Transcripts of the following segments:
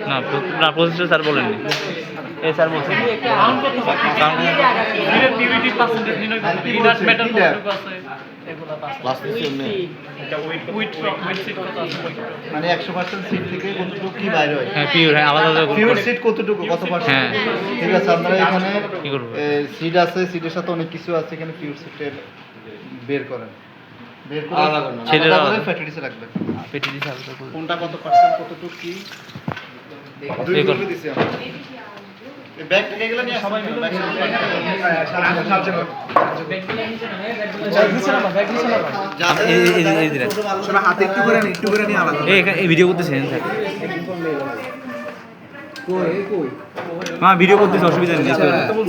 না না processor sir বলেননি, এই স্যার বলছেন মানে 100% সিট থেকে কতটুকু কি বাইরে হয়? হ্যাঁ পিওর, হ্যাঁ আলাদা পিওর সিট কতটুকু, কত পার্সেন্ট? হ্যাঁ ঠিক আছে, আমরা এখানে কি করব, সিট আছে, সিটের সাথে অনেক কিছু আছে, এখানে পিওর সিটের বের করেন, বের করে ছেলেরা ফ্যাক্টরিতে রাখবেন। পেটি দিছে আলাদা করে কোনটা কত পার্সেন্ট, কতটুকু কি দুই করে দিছি আমরা। এই ব্যাগ থেকে এগুলো নিয়ে সবাই মিলে ব্যাগ সাহায্য করুন। সবাই হাতে একটু করে নিয়ে আলাদা এই ভিডিও করতেছেন স্যার? হ্যাঁ ভিডিও করতেছে, অসুবিধা নেই।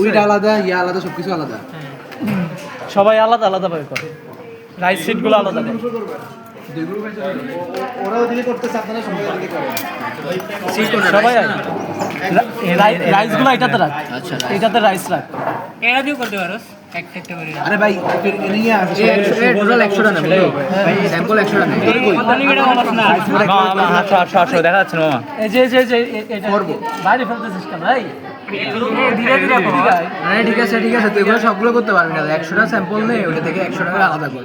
উইড আলাদা, ইয়া আলাদা, সবকিছু আলাদা, সবাই আলাদা আলাদা ভাবে করে, রাইট সিটগুলো আলাদা দেয়। ওরাও দিলে করতেছে, আপনারা সবাই দিলে করেন। সবাই রাইসগুলো এটাতে রাখ, এটাতে রাইস রাখ, এটা দিও করতে পারোস একটা একটা করে। আরে ভাই নিয়ে আসে টোটাল 100 টা নেব ভাই, স্যাম্পল 100 টা নেব। অনেক এটা বলছ না মামা 800 দেখা যাচ্ছে না মামা। এই যে এটা করবো বাইরে ফেলতেছিস কেন ভাই? ধীরে ধীরে করো। আরে ঠিক আছে তুই এগুলো সবগুলো করতে পারবি না, 100 টা স্যাম্পল নে, ওটা থেকে 100 টাকা আলাদা কর,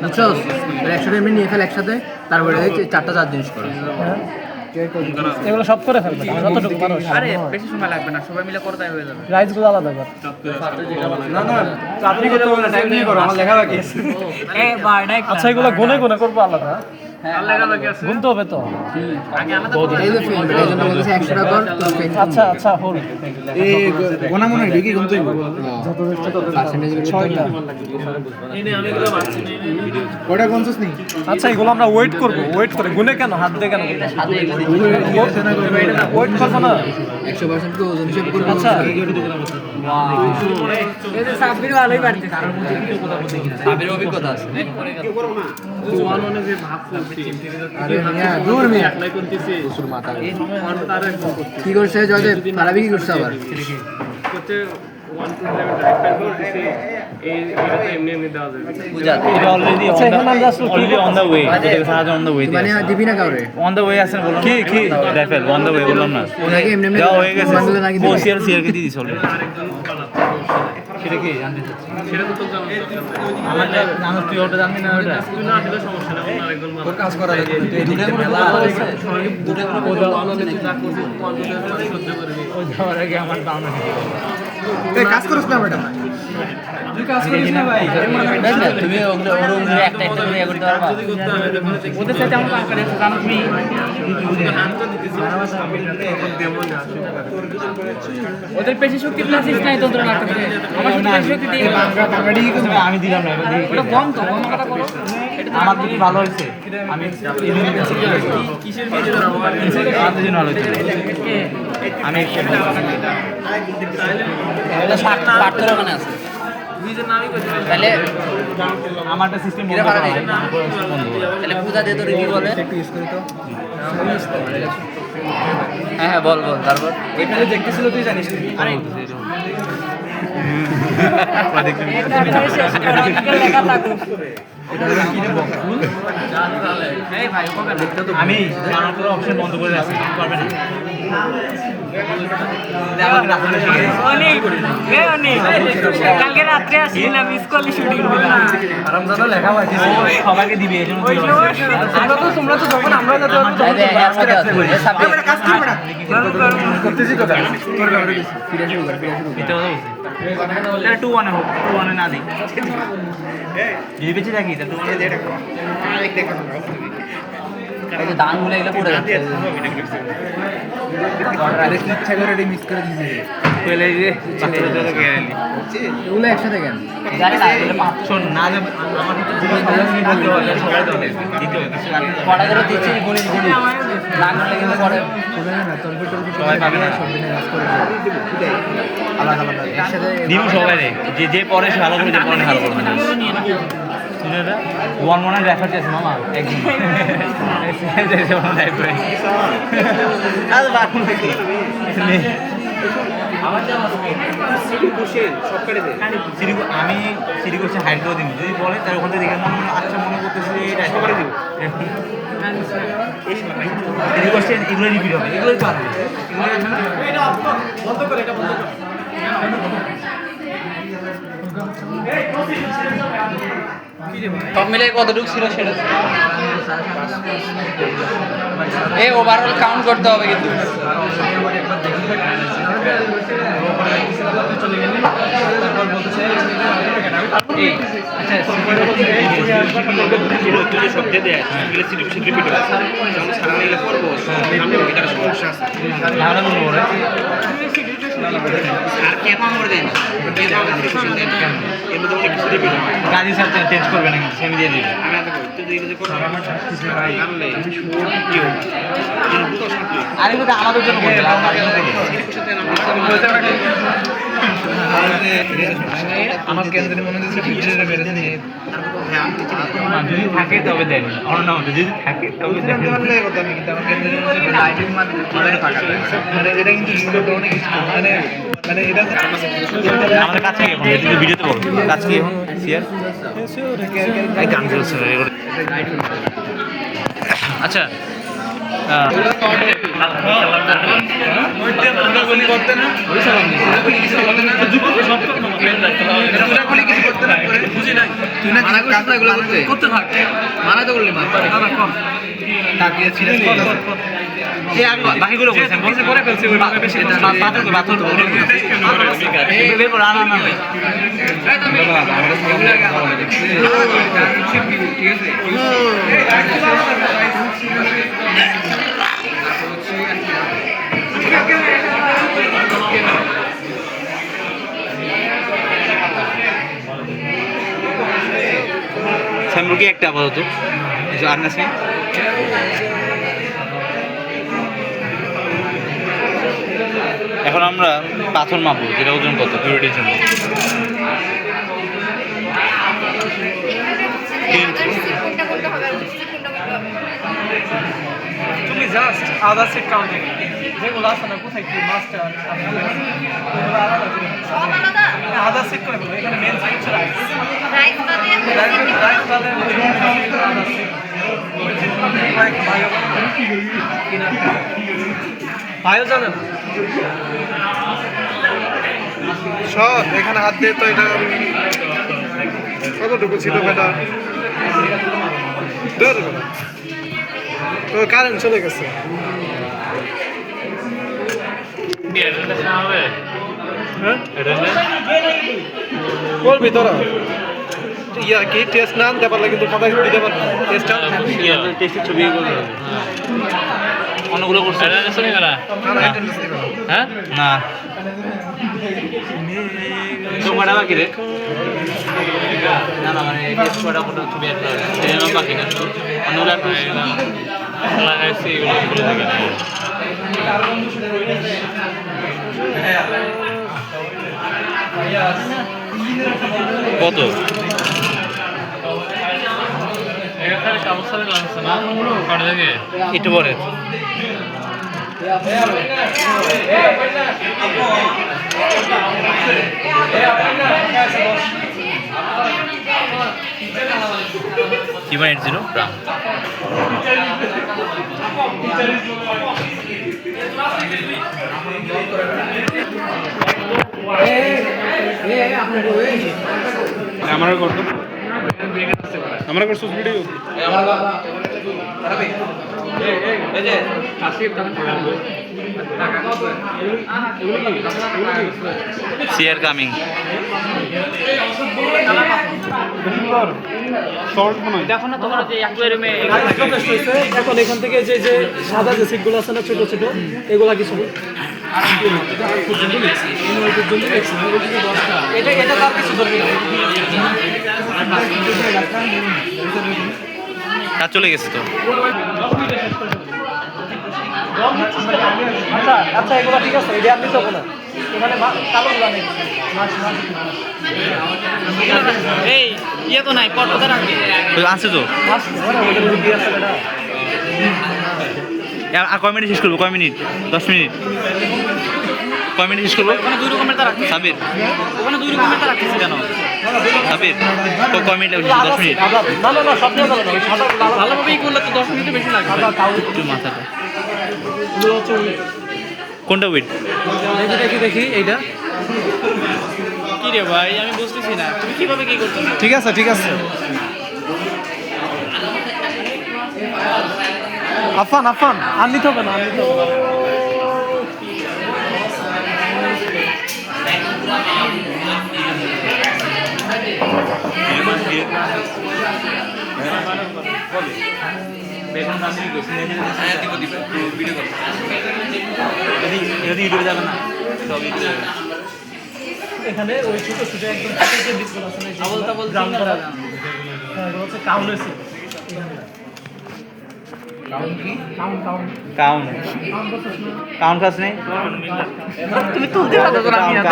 বুঝছস? 100 টা এমনি নিয়ে ফেল একসাথে, তারপরে 4টা 4 জিনিস কর। এগুলো সব করে ফেলবে যতটুকু পারো। আরে বেশি সময় লাগবে না, সবাই মিলে করতে হয়ে যাবে। রাইসগুলো আলাদা কর। না চাকরি করতে হবে না, টাইম নিয়ে করো, আমার লেখা বাকি আছে। এই বারডাই আচ্ছা এগুলো গুনে গুনে করবো আলাদা, আলাদা বাকি আছে। গুনতে হবে তো। আগে আলাদা করে এই যে ফিল্ম, এই জন্য বলতেছে 100 টাকা কর, আচ্ছা হোল এই গোনা মনে ঢুকি গুনতে হইব পার্সেন্টেজ 6টা। কোটা কোনসস নেই। আচ্ছা এগুলো আমরা ওয়েট করে গুনে কেন হাত দিয়ে কেন ওয়েট করবো না? 100% তো ওজন হিসাব করব। আচ্ছা এই যে সাব্বির ভালোই পারছে, সাবির অভিজ্ঞতা আছে। আরে মিয়া দূর মিয়া উসুর মাথা কি করছে জয়দেব? পারাবি কি করছে আবার? এটা already on the way, on the way মানে দিবি না কাউরে? অন দ্য ওয়ে আছেন বললাম। কি রাইফেল অন দ্য ওয়ে বললাম না? ওনাকে এমনি এমনি দেওয়া হয়ে গেছে, বান্ডেলে নাকি দিবি? ওসিআর সিআরকে দিয়ে দিছে অলরেডি। সেটা কি জানতে চাচ্ছি? সেটা তো তোর আমার তুই ওটা জানবি না? ওটা তোর কাজ করা লাগবে, তুই দুটো মেলা ওই যাওয়ার আগে আমার দাম এই কাজ করছ না ম্যাডাম? তুই কাজ করিস না ভাই, তুমি ওগুলো একটা একটা করে ইয়ে করতে পারবা? ওদের সাথে আমার কাজ করে জানো তুমি। ওদের পেশি শক্তি প্লাসিস নাই তো তোরা লাগতে পারে। আমার শুধু পেশি শক্তি দিয়ে বাংলাডি কি করবে? আমি দিলাম না, এবার দেখি। ওটা কম তো, কম কথা করো। আমার দিকে ভালো হয়েছে, আমি কিসের জন্য ভালো হয়েছে? আমি এটা 60 ওখানে আছে। নিজের নামই কইতে পারি। তাহলে আমারটা সিস্টেম বন্ধ এটা ভাড়া করা নেই। হয়। তাহলে পূজা দিয়ে তোর কি বলে? একটু ইউজ করি তো। হ্যাঁ বল তারপর এখানে দেখতেছিল তুই জানিস না? আরে আমি আমার পুরো অপশন বন্ধ করে রাখছি, পারবে না। কালকে রাত্রে আসছিলাম স্কুলে শুটিং করলাম। আরামদাদা লেখা বাকি সবাইকে দিবে এই জন্য তোমরা তো যখন আমরা যাতে কাজ করবে না করতেছি কথা তোর ব্যাপারে ফিরে শুরু কর, ফিরে শুরু কর। দিতে হবে। এটা 2-1 হোক, 2-1 না দিই। যদি বেঁচে থাকি তা 2-1 এই যে দান গুলো এগুলো পড়ে যাচ্ছে। আরে কি ইচ্ছা করে মিস করে দিয়েছি পেলে যে পাঁচটা তো গেলি। এগুলো একসাথে কেন? জানি না এগুলো পাঁচ শোন না যে আমার তো জীবন ভালো হলে সবাই তো দিতে হবে, কিছু লাগে না। পড়া করে দিচ্ছি গণিত রাগ লেগে পড়ে। সবাই পাবে না, আলাদা আলাদা একসাথে দিন সবাই রে, যে পরে সে ভালো করে, যে পরে ভালো করবে না। ওয়ান মনে রেফার চেয়েছে মামা একদিন আমি সিঁড়ি করছি হাইট করে দিব যদি বলে তার ওখানে দেখে আচ্ছা মনে করতেছি এটা করে দিব সিঁড়ি করছে এগুলো রিপিট হবে এগুলোই তো আসবে সব মিলে কতটুকু ছিল সেটা এই ওভারঅল কাউন্ট করতে হবে কিন্তু গাড়ি স্যার চেঞ্জ করবে না কিন্তু সেমি দিয়ে দিবে আরেকটু আমাদের জন্য আমার কেন্দ্রে মনে হচ্ছে যদি থাকে তবে দেন অন্য যদি থাকে তবে দেন কিন্তু আমার কেন্দ্রে মনে হচ্ছে লাইটিং মানে এটা কিন্তু অনেক মানে এটা আমাদের কাছে ভিডিওতে বলো কাছে শেয়ার এই গান চলছে আচ্ছা বাকিগুলো করে ফেলছে স্যামরুকি একটা আপাতত আর না এখন আমরা পাথর মাপবো যেটা ওজন কত পিউরিটির জন্য তুমি জাস্ট আদার সেট কাউন্টিং যেগুলো আছে না কোথায় কি মাস্টার আদার সেট করে বলো এখানে মেন সেট হচ্ছে রাইস রাইস বাদে ভাইও জানেন সব এখানে হাত দিয়ে তো এটা কতটুকু ছিল বেটা কারেন্ট চলে গেছে বলবি তোরা ইয়া কি টেস্ট না আনতে পারলে কিন্তু খাতা দিতে পারবো টেস্টের ছবি অন্যগুলো করছে হ্যাঁ না তোমার বাকি রে না না মানে টেস্ট করা কোনো ছবি একটা সেজন্য বাকি না অন্যগুলো লাগাইছি এগুলো খুলে থাকে না কত একটু পরে Even 80 gram. আমরা করতো আমরা করছো ভিডিও Share coming. দেখো না তোমার যে অ্যাকুয়ারিয়ামে এখন এখান থেকে যে যে সাদা যে সিটগুলো আছে না ছোট ছোট এগুলা কিছু এটা এটা তার কিছু ধরবে না কাজ চলে গেছে তো আচ্ছা আচ্ছা এগুলো ঠিক আছে এটা আপনি তখন না এখানে কালো গুলা নেই এই ইয়ে তো নাই পটটা রাখবি আছে তো আর কয় মিনিট শেষ করবো কয় মিনিট 10 মিনিট কয় মিনিট শেষ করবো? ওখানে 2 রকমের তার রাখতেছে। সাবির ওখানে 2 রকমের তার রাখতেছে কেন? সাবির কয় মিনিট লাগবে? 10 মিনিট ভালোভাবেই করলে তো 10 মিনিটে বেশি লাগবে। একটু মাথাটা কোনটা উইট? দেখি এইটা কি রে ভাই আমি বুঝতেছি না তুমি কিভাবে কি করতেছো? ঠিক আছে ঠিক আছে আফান আফান আর নিতে হবে না আর নিতে হবে না। ইউটিউবে যাবে না এখানে ওই ছোট ছোট একদম ছোট যে দ্বীপগুলো আছে না, যেগুলো আবল তাবল গ্রাম চিন্তা করা করা যায়। হ্যাঁ, এগুলো হচ্ছে কাউনের সিট। কাউন কাউন কাউন কাউন খাস নেই তুমি তুলতে পারো তো আমি না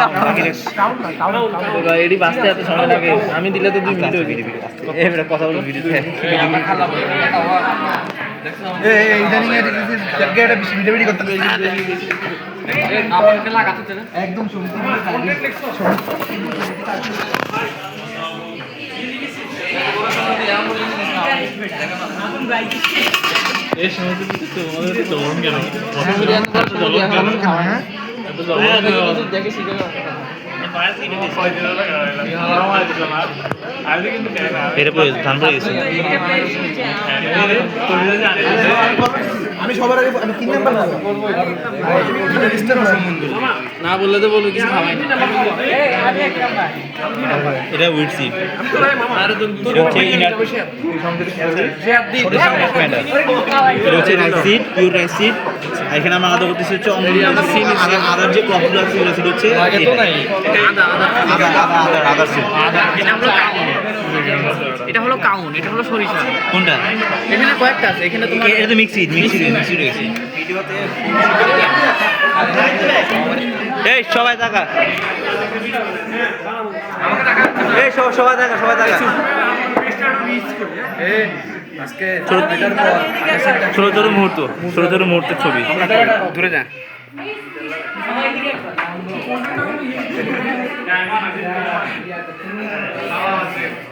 কাউন না কাউন কাউন এডি বাঁচতে এত সময় লাগে আমি দিলে তো 2 মিনিট হয়ে এবারে কথা বলবো ভিডিওতে ইদানিং এর জায়গাটা বেশি ভিডিও ভিডিও করতে আমাকে লাগাতে না একদম শুনতে এই সময় তো তোমাদের তো মন কেন দেখে শিখে এটা পড়ে ধান পড়ে গেছে আমি সবার আগে আমি 3 নাম্বার না বললে তো বলবো কিছু খাওয়াই না এটা উইট সিড আরে তুমি এটা হচ্ছে ইনার এটা হচ্ছে rice seed pure rice seed এখানে আমরা আলাদা করতেছি হচ্ছে আদার যে ক্রপগুলো আছে সেগুলো সিড হচ্ছে আদার সিড এটা হলো কাউন এটা হলো সরিষা কোনটা এখানে কয়েকটা আছে এখানে তোমার এটা তো মিক্সিড মিক্সিড হয়ে গেছে এই সবাই টাকা এই সবাই টাকা ছোট ছোট মুহূর্তের ছবি দূরে যা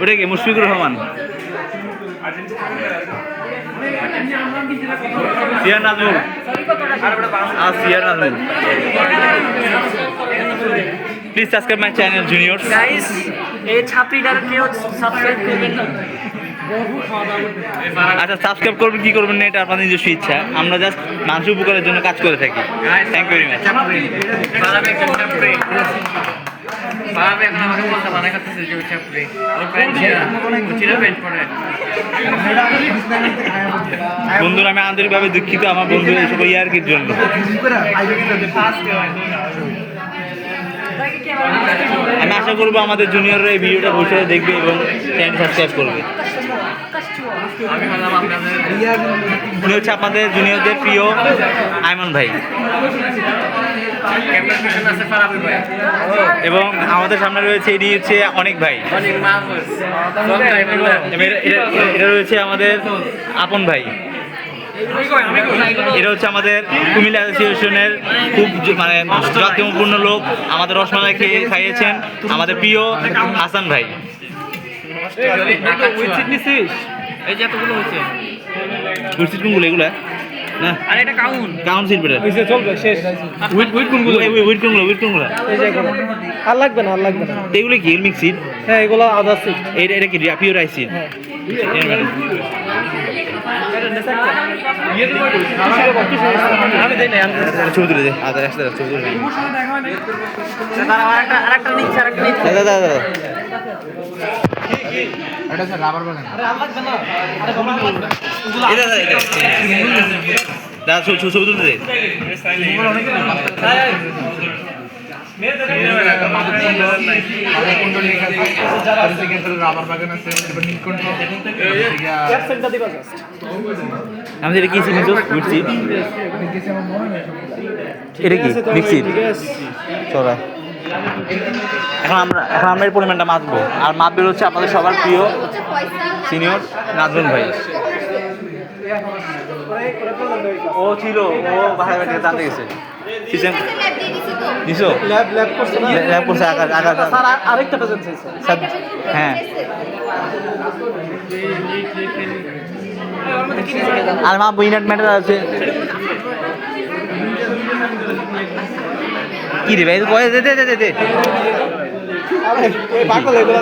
ওটা কি Mushfiqur Rahman sir Najmul sir Najmul please subscribe my channel juniors guys এই ছাত্রীটার কেউ সাবস্ক্রাইব করবেন না আচ্ছা সাবস্ক্রাইব করবেন কি করবেন না এটা আপনাদের নিজস্ব ইচ্ছা আমরা জাস্ট মানুষ উপকারের জন্য কাজ করে থাকি থ্যাংক ইউ ভেরি মাচ বাবা এখন আমাকে বলতে মানা করতেছে যে ছাত্রী ওর প্যান্ট ছিল প্যান্ট পরে বন্ধুরা আমি আন্তরিকভাবে দুঃখিত আমার বন্ধু এইসব ইয়ার্কির জন্য আমি আশা করবো আমাদের জুনিয়ররা এই ভিডিওটা বসে দেখবে এবং চ্যানেল সাবস্ক্রাইব করবে উনি হচ্ছে আপনাদের জুনিয়রদের প্রিয় আইমান ভাই এবং আমাদের সামনে রয়েছে এটি হচ্ছে অনেক ভাই এটা রয়েছে আমাদের আপন ভাই এটা হচ্ছে আমাদের কুমিল্লা অ্যাসোসিয়েশনের খুব মানে জাতীয়পূর্ণ লোক আমাদের রসমালাই খাইয়েছেন আমাদের প্রিয় হাসান ভাই এই যে এতগুলো হয়েছে উইট কোনগুলো এগুলা না আর এটা কাউন কাউন সিট বেটার চলবে শেষ উইট কোনগুলো আর লাগবে না এগুলো কি মিক্স সিট হ্যাঁ এগুলো আদার সিট এটা কি পিওর রাইস সিট আমি দেই না ছবি তুলে দে আদার রাস্তা ছবি তুলে দে আরেকটা নিচ্ছে দাদা এটা স্যার রাবার বাগান দাদা ছবি তুলতে দে রাবার বাগান আছে নীলকণ্ঠ আমাদের এটা কি সিট উইট সিট এটা কি মিক্স সিট চলা এখন আমরা এর পরিমাণটা মাপবো আর মাপবে হচ্ছে আপনাদের সবার প্রিয় সিনিয়র নাজমুল ভাই ও ছিল, ও বাহার থেকে জানতে গেছে সিস্টেম দিছো ল্যাব করছে না ল্যাব করছে আকার স্যার আরেকটা প্রেজেন্ট চাইছে হ্যাঁ আর মা বুইনাট ম্যাটার আছে কি রে ভাই কয়ে দে দে দে দে আরে এই পাগল এগুলো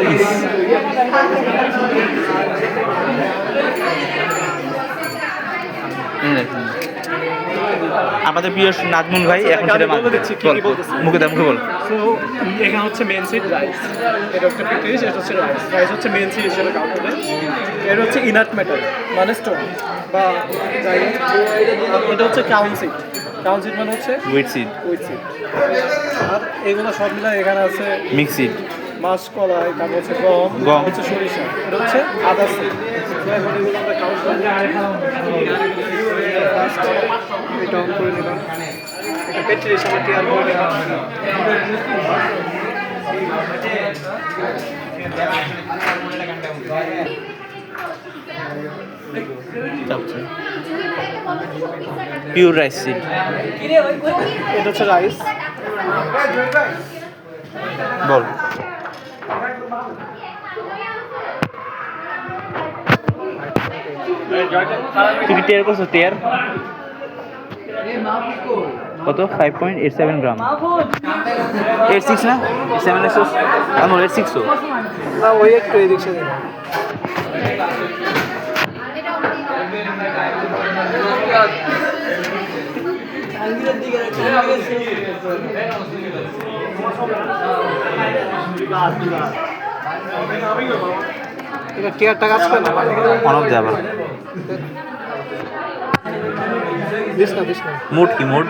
আমাদের প্রিয় নাজমুল ভাই এখন সেটা মুখে বল সো এখানে হচ্ছে মেন সিট রাইস এটা একটা পিকচার এটা হচ্ছে রাইস রাইস হচ্ছে মেন সিট হিসেবে কাউন্ট হবে এটা হচ্ছে ইনার্ট ম্যাটার মানে স্টোন বা যাই হোক। এটা হচ্ছে কাউন্ট সিট মানে হচ্ছে উইট সিড উইট সিট আর এগুলো সব মিলে এখানে আছে মিক্স সিড মাসকলাই তারপর হচ্ছে গম হচ্ছে সরিষা এটা হচ্ছে আদা সিট এখন এগুলো আমরা কাউন্ট করে এটা অন করে নিলাম এটা পেট্রি হিসাবে টিয়ার করে নিলাম পিওর রাইস সিড এটা হচ্ছে রাইস বল তুই কি টেয়ার করছো টেয়ার কত 5.87 গ্রাম 86 না 7 এসোস আমি 86 ও না ওই একটু এই দিকছে এটা টিয়ারটা কাজ করে না অনব যাবা দিস না মোড কি মোড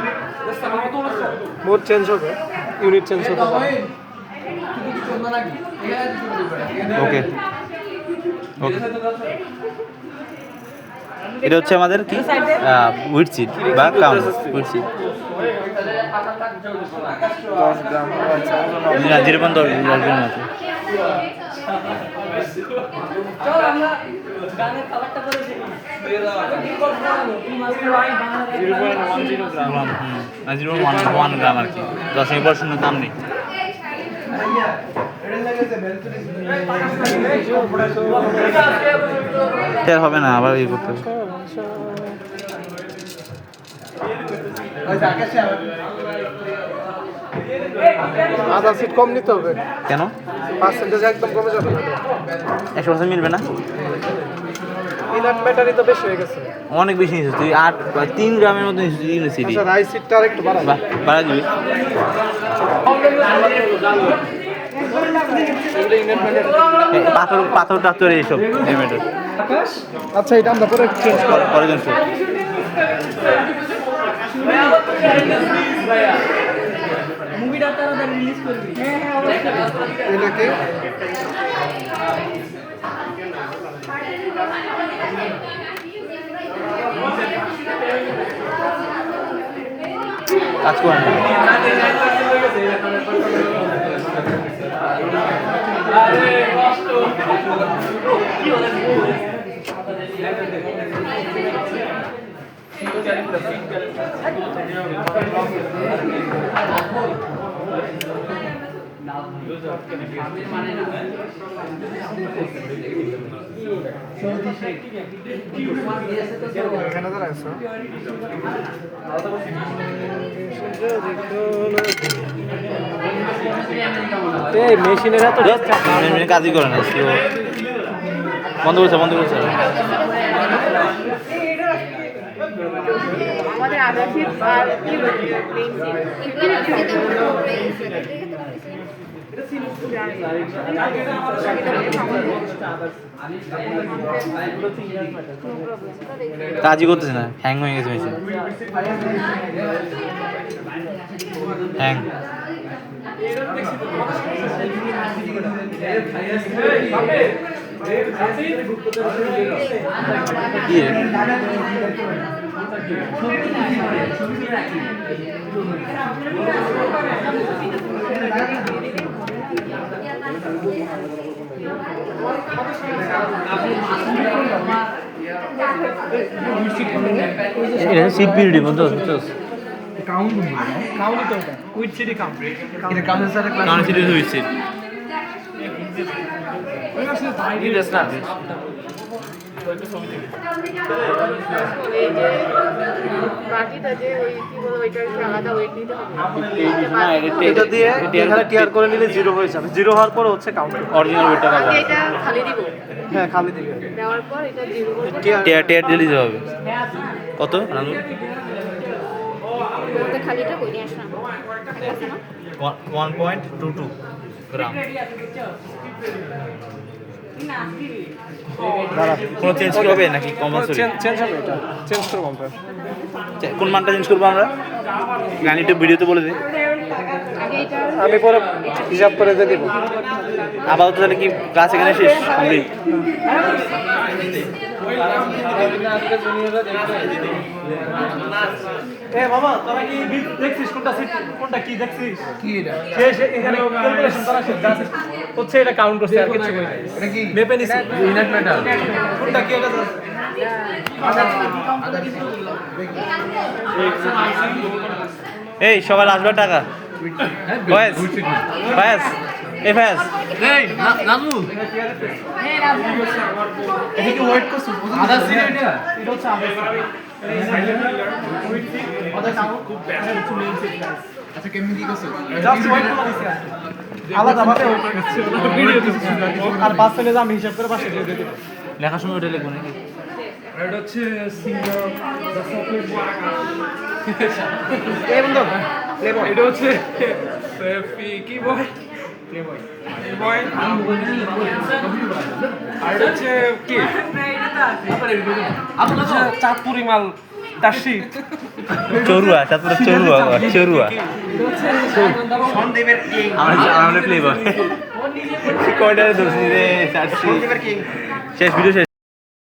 মোড চেঞ্জ হবে ইউনিট চেঞ্জ হবে ওকে ওকে এটা হচ্ছে আমাদের কি উইট সিড বা কাউন্ট উইট সিড 10 গ্রাম 0.10 গ্রাম আছে ওয়ান গ্রাম আর কি 10% দাম নেই হবে না আবার ইয়ে করতে হবে আধা সিট কম নিতে হবে কেন পার্সেন্টেজ একদম কমে যাবে 100% মিলবে না ইনার্ট ব্যাটারি তো বেশি হয়ে গেছে অনেক বেশি নিয়েছিস তুই 3 গ্রামের মতো নিয়েছিস সিডি আচ্ছা রাইস সিটটা আরেকটু বাড়া বাড়া দিবি পাথর টাথর এইসব এলিমেন্টের আচ্ছা এটা আমরা পরে চেঞ্জ করব পরে দিন মুভিটা তাড়াতাড়ি রিলিজ করবি এটাকে কাজ করেন এখানে তো রাখছো এই মেশিনের এত কাজই করে না বন্ধ করছে আমাদের আধা সিট আর কি মেইন সিট কাজই করতেছে না হ্যাং হয়ে গেছে মেশিন হ্যাং কি এটা সিট বিউটি মতো কাউনি তো ওটা উইথ সিটি কাউন্ট এটা কাউন্সিল স্যারের ক্লাস কারণ সিট হয়েছে এই যে বাকিটা যে ওই কি বলে ওইটার কি আলাদা ওয়েট নিতে হবে এটা দিয়ে এখানে টিয়ার করে নিলে 0 হয়ে যাবে 0 হওয়ার পরে হচ্ছে কাউন্ট অরিজিনাল ওয়েটটা আগে এটা খালি দিব হ্যাঁ খালি দিবে দেওয়ার পর এটা 0 করব টেয়ার টেয়ার দিয়ে দিতে হবে কত রানু ওটা খালিটা কই নিয়ে আসলাম আছে না 1.22 গ্রাম কোনো চেঞ্জ কি হবে নাকি কম্পালসরি চেঞ্জ হবে এটা চেঞ্জ করে কম্পেয়ার কোন মানটা চেঞ্জ করবো আমরা গানিটা ভিডিওতে বলে দিই আগে এটা আমি পরে হিসাব করে দিয়ে দেবো আপাতত তাহলে কি ক্লাস এখানে শেষ কমপ্লিট এ মামা তোরা কি দেখছিস কোনটা সিট কোনটা কি দেখছিস কি এটা শেষ এখানে ক্যালকুলেশন করা শেষ যা হচ্ছে এটা কাউন্ট করছে আর কিছু কই এটা কি মেপে নিছি ইনাট মেটাল কোনটা কি এটা এই সকাল আসবে টাকা ফয়েজ ফয়েজ এই ফয়েজ এই নাজু এটা কি ওয়েট করছিস আদা সিট এটা এটা হচ্ছে আগে ওটা কাউন্ট খুব বেশি কিছু মেইন সিট আচ্ছা কেমন কি করছো জাস্ট ওয়েট করে দিছি আলাদা ভাবে ভিডিওতে আর 5 সেকেন্ড আমি হিসাব করে পাশে দিয়ে দিই লেখার সময় ওটা লিখবো নাকি এটা হচ্ছে সিঙ্গার দ্য চকলেট এই বন্ধু প্লেবয় এটা হচ্ছে কি বয় প্লেবয় বয় আর এটা হচ্ছে কি আপনার চাঁদপুরি মাল দাসি চড়ুয়া তারপরে চড়ুয়া চড়ুয়া আমরা প্লে বয় কয়টা ধরছি রে শেষ ভিডিও শেষ